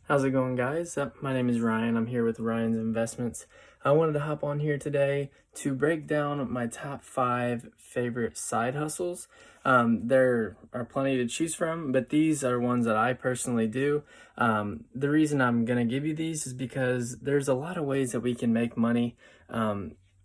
How's it going, guys? My name is Ryan. I'm here with Ryan's Investments. I wanted to hop on here today to break down my top 5 favorite side hustles. There are plenty to choose from, but these are ones that I personally do. The reason I'm going to give you these is because there's a lot of ways that we can make money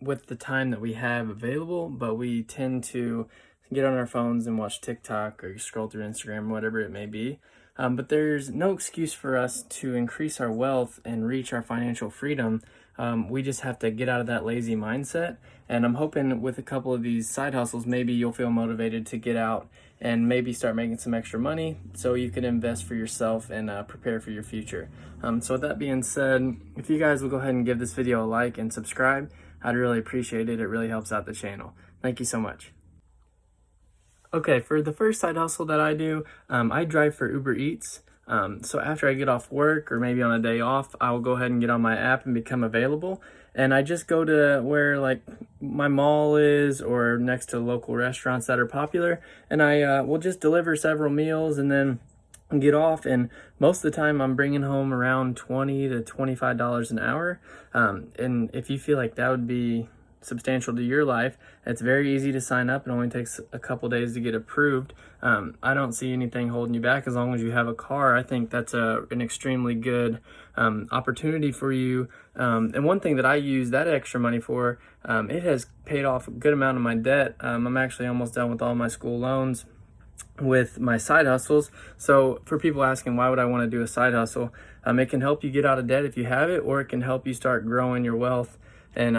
with the time that we have available, but we tend to get on our phones and watch TikTok or scroll through Instagram, whatever it may be. But there's no excuse for us to increase our wealth and reach our financial freedom. We just have to get out of that lazy mindset. And I'm hoping with a couple of these side hustles, maybe you'll feel motivated to get out and maybe start making some extra money so you can invest for yourself and prepare for your future. So with that being said, if you guys will go ahead and give this video a like and subscribe, I'd really appreciate it. It really helps out the channel. Thank you so much. Okay, for the first side hustle that I do, I drive for Uber Eats. So after I get off work or maybe on a day off, I will go ahead and get on my app and become available. And I just go to where like my mall is or next to local restaurants that are popular. And I will just deliver several meals and then get off. And most of the time I'm bringing home around $20 to $25 an hour. And if you feel like that would be substantial to your life, it's very easy to sign up. It only takes a couple days to get approved. I don't see anything holding you back as long as you have a car. I think that's an extremely good opportunity for you. And one thing that I use that extra money for, it has paid off a good amount of my debt. I'm actually almost done with all my school loans with my side hustles. So for people asking why would I want to do a side hustle, it can help you get out of debt if you have it, or it can help you start growing your wealth. And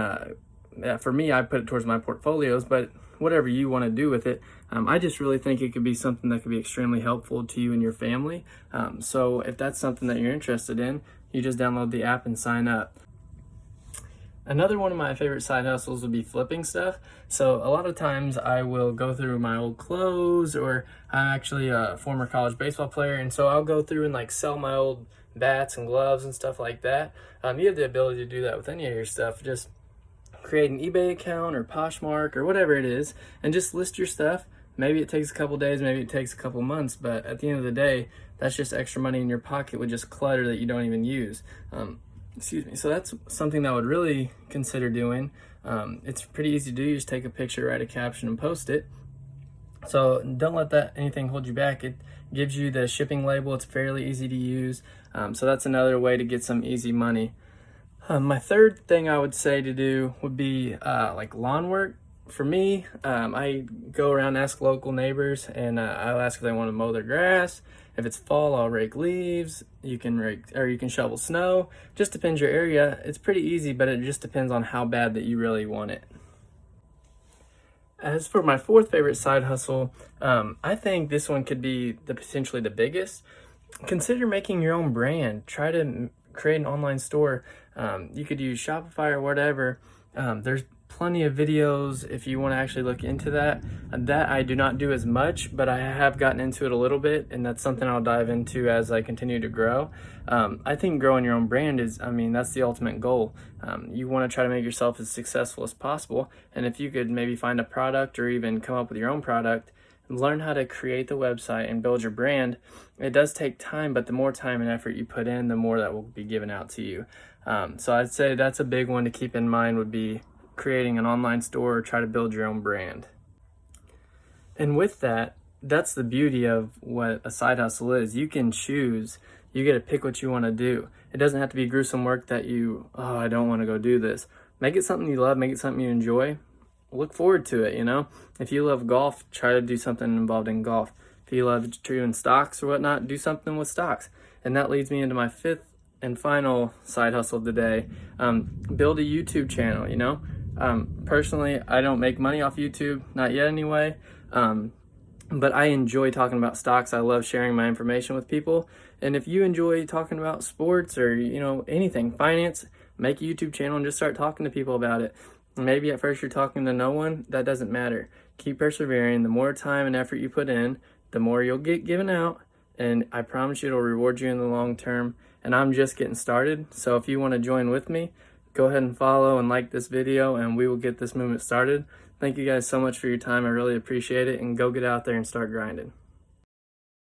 yeah, for me, I put it towards my portfolios, but whatever you want to do with it, I just really think it could be something that could be extremely helpful to you and your family. So if that's something that you're interested in, you just download the app and sign up. Another one of my favorite side hustles would be flipping stuff. So a lot of times I will go through my old clothes, or I'm actually a former college baseball player, and so I'll go through and like sell my old bats and gloves and stuff like that. You have the ability to do that with any of your stuff. Just create an eBay account or Poshmark or whatever it is and just list your stuff. Maybe it takes a couple days, maybe it takes a couple months, but at the end of the day, that's just extra money in your pocket with just clutter that you don't even use. Excuse me. So that's something that I would really consider doing. It's pretty easy to do. You just take a picture, write a caption, and post it. So don't let anything hold you back. It gives you the shipping label. It's fairly easy to use. So that's another way to get some easy money. My third thing I would say to do would be like lawn work. For me, I go around, ask local neighbors, and I'll ask if they want to mow their grass. If it's fall, I'll rake leaves. You can shovel snow. Just depends your area. It's pretty easy, but it just depends on how bad that you really want it. As for my fourth favorite side hustle, I think this one could be potentially the biggest. Consider making your own brand. Try to create an online store. You could use Shopify or whatever. There's plenty of videos if you want to actually look into that. That I do not do as much, but I have gotten into it a little bit, and that's something I'll dive into as I continue to grow. I think growing your own brand that's the ultimate goal. You want to try to make yourself as successful as possible, and if you could maybe find a product or even come up with your own product, learn how to create the website and build your brand. It does take time, but the more time and effort you put in, the more that will be given out to you. So I'd say that's a big one to keep in mind, would be creating an online store or try to build your own brand. And with that, that's the beauty of what a side hustle is. You can choose. You get to pick what you want to do. It doesn't have to be gruesome work that I don't want to go do this. Make it something you love, make it something you enjoy. Look forward to it, If you love golf, try to do something involved in golf. If you love doing stocks or whatnot, do something with stocks. And that leads me into my fifth and final side hustle of the day. Build a YouTube channel, Personally, I don't make money off YouTube, not yet anyway. But I enjoy talking about stocks. I love sharing my information with people. And if you enjoy talking about sports or, anything, finance, make a YouTube channel and just start talking to people about it. Maybe at first you're talking to no one. That doesn't matter. Keep persevering. The more time and effort you put in, the more you'll get given out. And I promise you it'll reward you in the long term. And I'm just getting started. So if you want to join with me, go ahead and follow and like this video, and we will get this movement started. Thank you guys so much for your time. I really appreciate it. And go get out there and start grinding.